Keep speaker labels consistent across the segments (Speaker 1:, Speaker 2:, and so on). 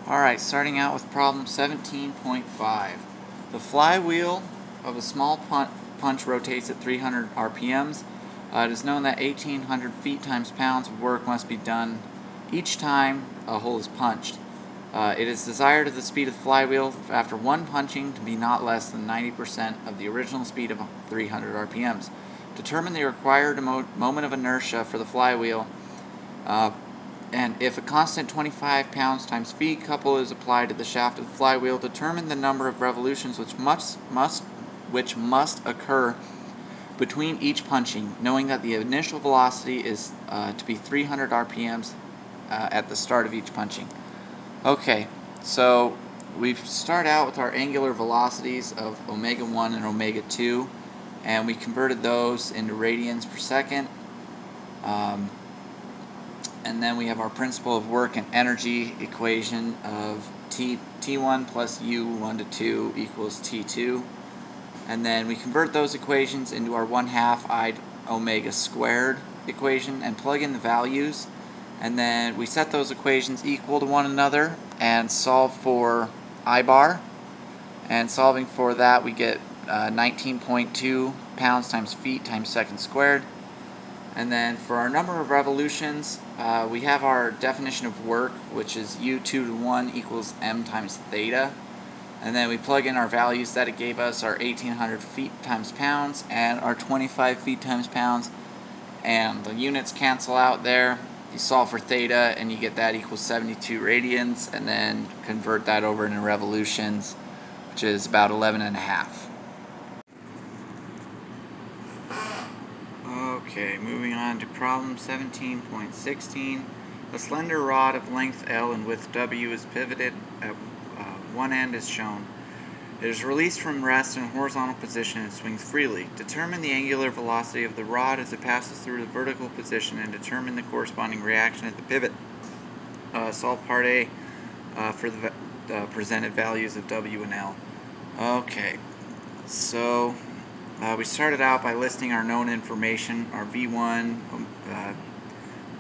Speaker 1: Alright, starting out with problem 17.5. The flywheel of a small punch rotates at 300 RPMs. It is known that 1,800 feet times pounds of work must be done each time a hole is punched. It is desired of the speed of the flywheel after one punching to be not less than 90% of the original speed of 300 RPMs. Determine the required moment of inertia for the flywheel. And if a constant 25 pounds times feet couple is applied to the shaft of the flywheel, determine the number of revolutions which must occur between each punching, knowing that the initial velocity is to be 300 RPMs at the start of each punching. Okay, so we start out with our angular velocities of omega 1 and omega 2, and we converted those into radians per second. And then we have our principle of work and energy equation of T1 plus U1 to 2 equals T2. And then we convert those equations into our 1/2 I omega squared equation and plug in the values. And then we set those equations equal to one another and solve for I bar. And solving for that, we get 19.2 pounds times feet times second squared. And then for our number of revolutions, we have our definition of work, which is U2 to 1 equals m times theta. And then we plug in our values that it gave us, our 1,800 feet times pounds and our 25 feet times pounds. And the units cancel out there. You solve for theta and you get that equals 72 radians, and then convert that over into revolutions, which is about 11.5. Okay, moving on to problem 17.16. A slender rod of length L and width W is pivoted at one end as shown. It is released from rest in a horizontal position and swings freely. Determine the angular velocity of the rod as it passes through the vertical position and determine the corresponding reaction at the pivot. Solve part A for the presented values of W and L. Okay, so we started out by listing our known information, our V1,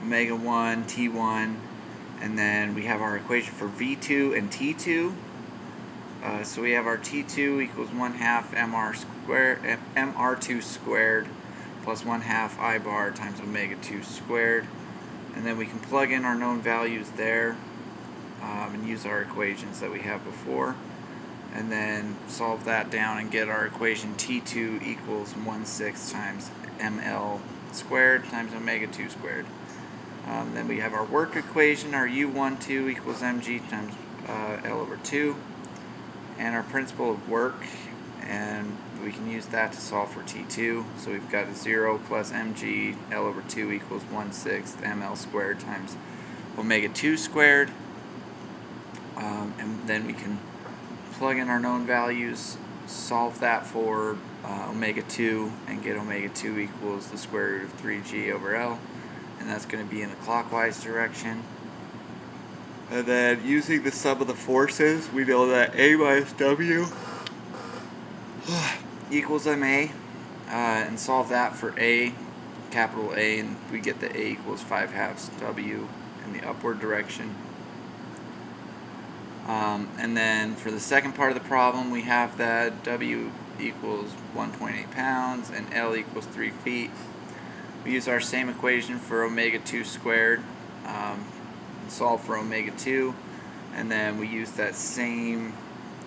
Speaker 1: omega 1, T1, and then we have our equation for V2 and T2. So we have our T2 equals 1/2 MR2 squared plus 1/2 I bar times omega 2 squared. And then we can plug in our known values there and use our equations that we have before. And then solve that down and get our equation T2 equals 1/6 times ML squared times omega 2 squared. Then we have our work equation, our U12 equals mg times L over 2, and our principle of work, and we can use that to solve for T2. So we've got 0 plus mg L over 2 equals 1/6 ML squared times omega 2 squared. And then we can plug in our known values, solve that for omega 2, and get omega 2 equals the square root of 3g over L, and that's going to be in the clockwise direction. And then using the sum of the forces, we know that A minus W equals MA, and solve that for A, capital A, and we get that A equals 5/2 W in the upward direction. And then for the second part of the problem, we have that W equals 1.8 pounds and L equals 3 feet. We use our same equation for omega 2 squared, solve for omega 2, and then we use that same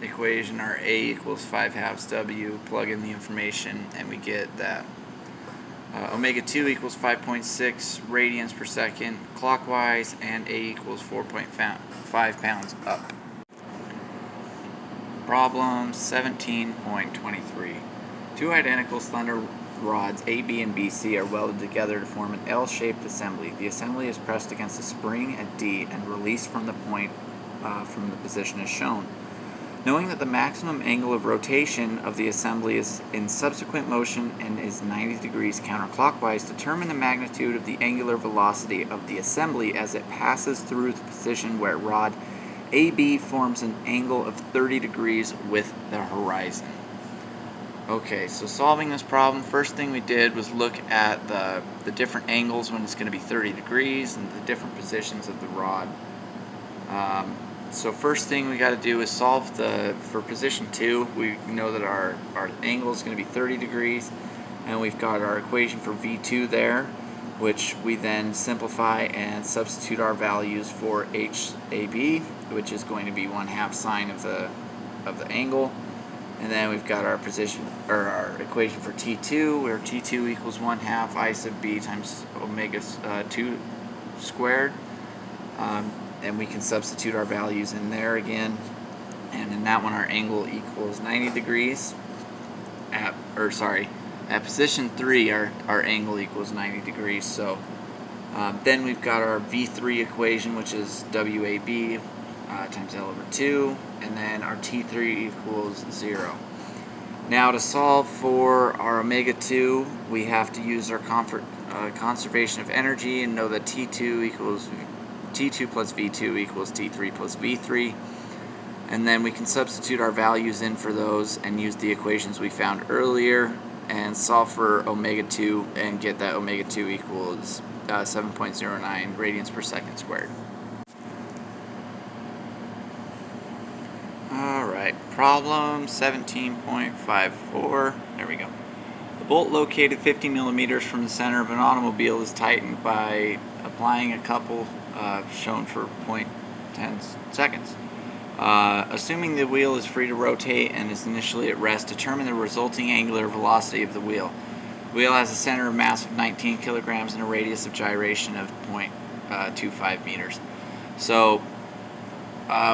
Speaker 1: equation, our A equals 5/2 W, plug in the information, and we get that omega 2 equals 5.6 radians per second clockwise, and A equals 4.5 pounds up. Problem 17.23. Two identical slender rods A, B, and BC are welded together to form an L-shaped assembly. The assembly is pressed against a spring at D and released from the point from the position as shown. Knowing that the maximum angle of rotation of the assembly is in subsequent motion and is 90 degrees counterclockwise, determine the magnitude of the angular velocity of the assembly as it passes through the position where rod AB forms an angle of 30 degrees with the horizon. Okay, so solving this problem, first thing we did was look at the different angles when it's going to be 30 degrees and the different positions of the rod. So first thing we got to do is solve for position 2. We know that our angle is going to be 30 degrees, and we've got our equation for V2 there, which we then simplify and substitute our values for HAB, which is going to be 1/2 sine of the angle. And then we've got our position, or our equation for T2, where T2 equals 1/2 I sub B times omega 2 squared. And we can substitute our values in there again. And in that one, our angle equals 90 degrees. At position 3, our angle equals 90 degrees. So then we've got our V3 equation, which is WAB times L over 2, and then our T3 equals 0. Now to solve for our omega 2, we have to use our conservation of energy and know that T2 plus V2 equals T3 plus V3. And then we can substitute our values in for those and use the equations we found earlier and solve for omega 2 and get that omega 2 equals 7.09 radians per second squared. Alright, problem 17.54. There we go. The bolt located 50 millimeters from the center of an automobile is tightened by applying a couple shown for 0.10 seconds. Assuming the wheel is free to rotate and is initially at rest, determine the resulting angular velocity of the wheel. The wheel has a center of mass of 19 kilograms and a radius of gyration of 0.25 meters. So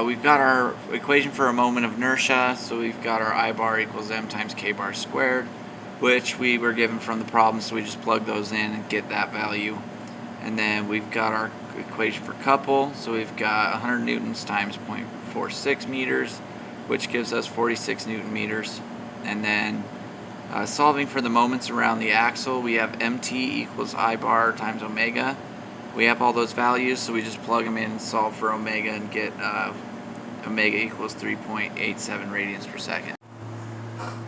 Speaker 1: we've got our equation for a moment of inertia, so we've got our I bar equals m times k bar squared, which we were given from the problem, so we just plug those in and get that value. And then we've got our equation for couple, so we've got 100 newtons times 0.46 meters, which gives us 46 newton meters. And then solving for the moments around the axle, we have mt equals I bar times omega. We have all those values, so we just plug them in and solve for omega and get omega equals 3.87 radians per second.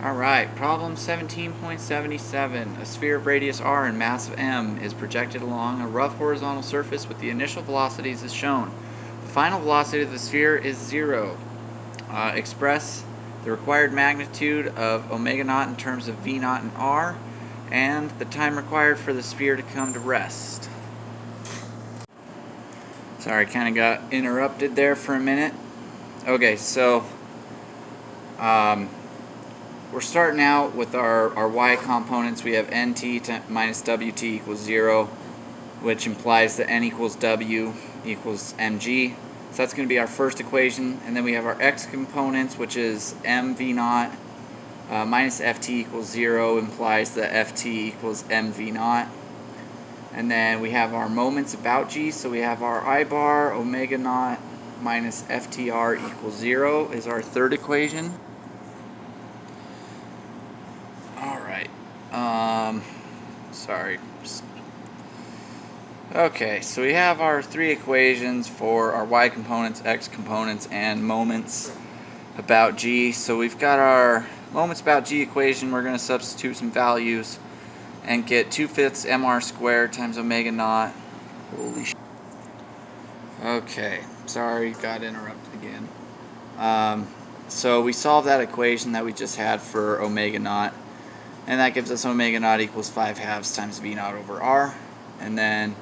Speaker 1: Alright, problem 17.77. A sphere of radius r and mass of m is projected along a rough horizontal surface with the initial velocities as shown. The final velocity of the sphere is 0. Express the required magnitude of omega naught in terms of v naught and r, and the time required for the sphere to come to rest. Sorry, kind of got interrupted there for a minute. Okay, so we're starting out with our y components. We have nt minus wt equals 0, which implies that n equals w equals mg. So that's going to be our first equation. And then we have our x components, which is mv naught minus ft equals 0, implies that ft equals mv naught. And then we have our moments about g, so we have our I bar omega naught minus ftr equals 0 is our third equation. Alright, sorry. Okay, so we have our three equations for our y components, x components, and moments about g. So we've got our moments about g equation. We're going to substitute some values and get 2/5 mr squared times omega naught. Holy shit. Okay, sorry, got interrupted again. So we solve that equation that we just had for omega naught, and that gives us omega naught equals 5/2 times v naught over r. And then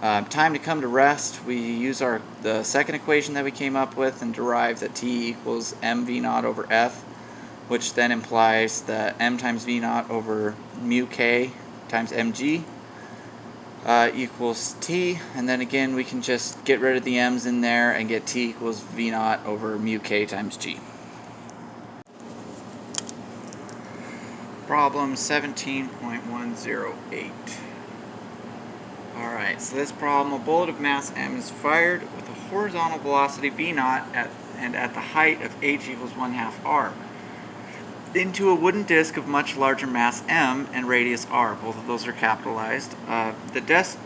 Speaker 1: time to come to rest, we use the second equation that we came up with and derive that t equals mv naught over f, which then implies that m times v naught over mu k times mg equals t, and then again we can just get rid of the m's in there and get t equals v naught over mu k times g. Problem 17.108. Alright, so this problem, a bullet of mass m is fired with a horizontal velocity v naught and at the height of h equals 1/2 r into a wooden disc of much larger mass m and radius r. Both of those are capitalized. The disc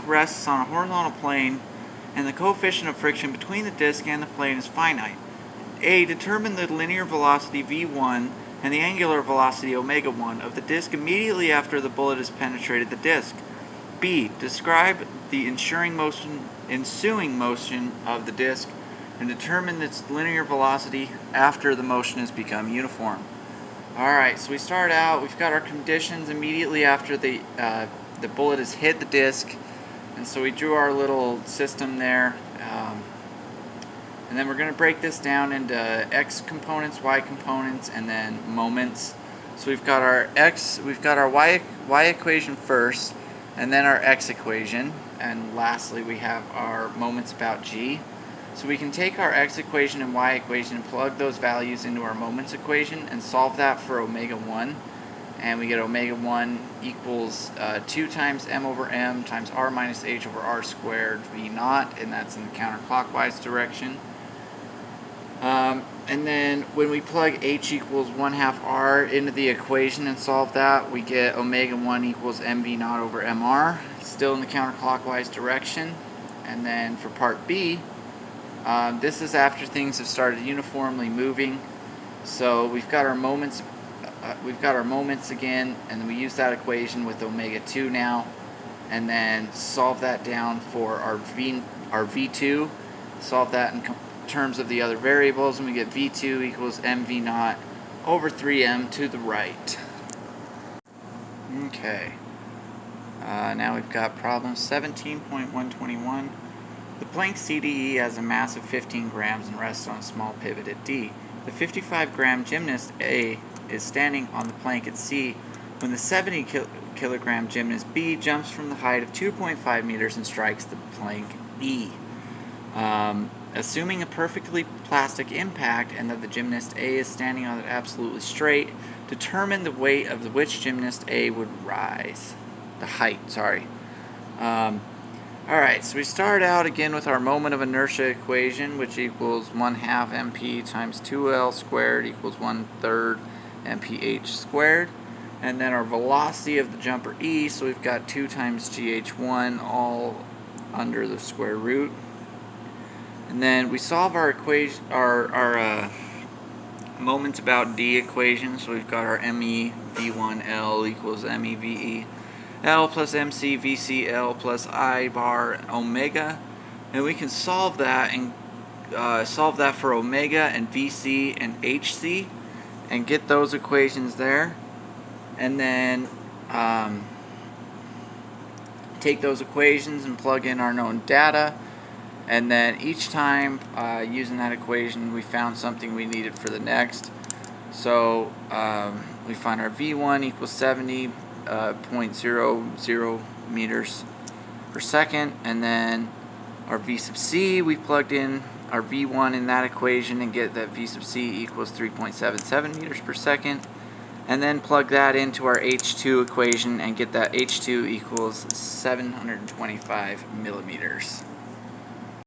Speaker 1: rests on a horizontal plane, and the coefficient of friction between the disc and the plane is finite. A. Determine the linear velocity v1 and the angular velocity omega 1 of the disc immediately after the bullet has penetrated the disc. B. Describe the ensuing motion of the disc and determine its linear velocity after the motion has become uniform. Alright, so we start out, we've got our conditions immediately after the bullet has hit the disc, and so we drew our little system there. And then we're going to break this down into x components, y components, and then moments. So we've got our y equation first, and then our x equation, and lastly we have our moments about g. So we can take our x equation and y equation and plug those values into our moments equation and solve that for omega 1. And we get omega 1 equals 2 times m over m times r minus h over r squared v naught, and that's in the counterclockwise direction. And then when we plug h equals 1/2 r into the equation and solve that, we get omega 1 equals mv naught over mr, still in the counterclockwise direction. And then for part B, this is after things have started uniformly moving. So we've got our moments again, and then we use that equation with omega 2 now, and then solve that down for our v2, solve that in terms of the other variables, and we get v2 equals mv naught over 3m to the right. Okay, now we've got problem 17.121. The plank CDE has a mass of 15 grams and rests on a small pivot at D. The 55-gram gymnast A is standing on the plank at C when the 70-kilogram gymnast B jumps from the height of 2.5 meters and strikes the plank E. Assuming a perfectly plastic impact and that the gymnast A is standing on it absolutely straight, determine the weight of which gymnast A would rise. The height, sorry. Alright, so we start out again with our moment of inertia equation, which equals 1/2 mp times 2l squared equals 1/3 mph squared. And then our velocity of the jumper E, so we've got 2 times gh1 all under the square root. And then we solve our equation, our moments about D equation. So we've got our ME V1L equals ME VE L plus MC VCL plus I bar omega, and we can solve that and solve that for omega and VC and HC, and get those equations there, and then take those equations and plug in our known data. And then each time using that equation, we found something we needed for the next. So we find our V1 equals 70.00 meters per second, and then our V sub C, we plugged in our V1 in that equation and get that V sub C equals 3.77 meters per second, and then plug that into our H2 equation and get that H2 equals 725 millimeters.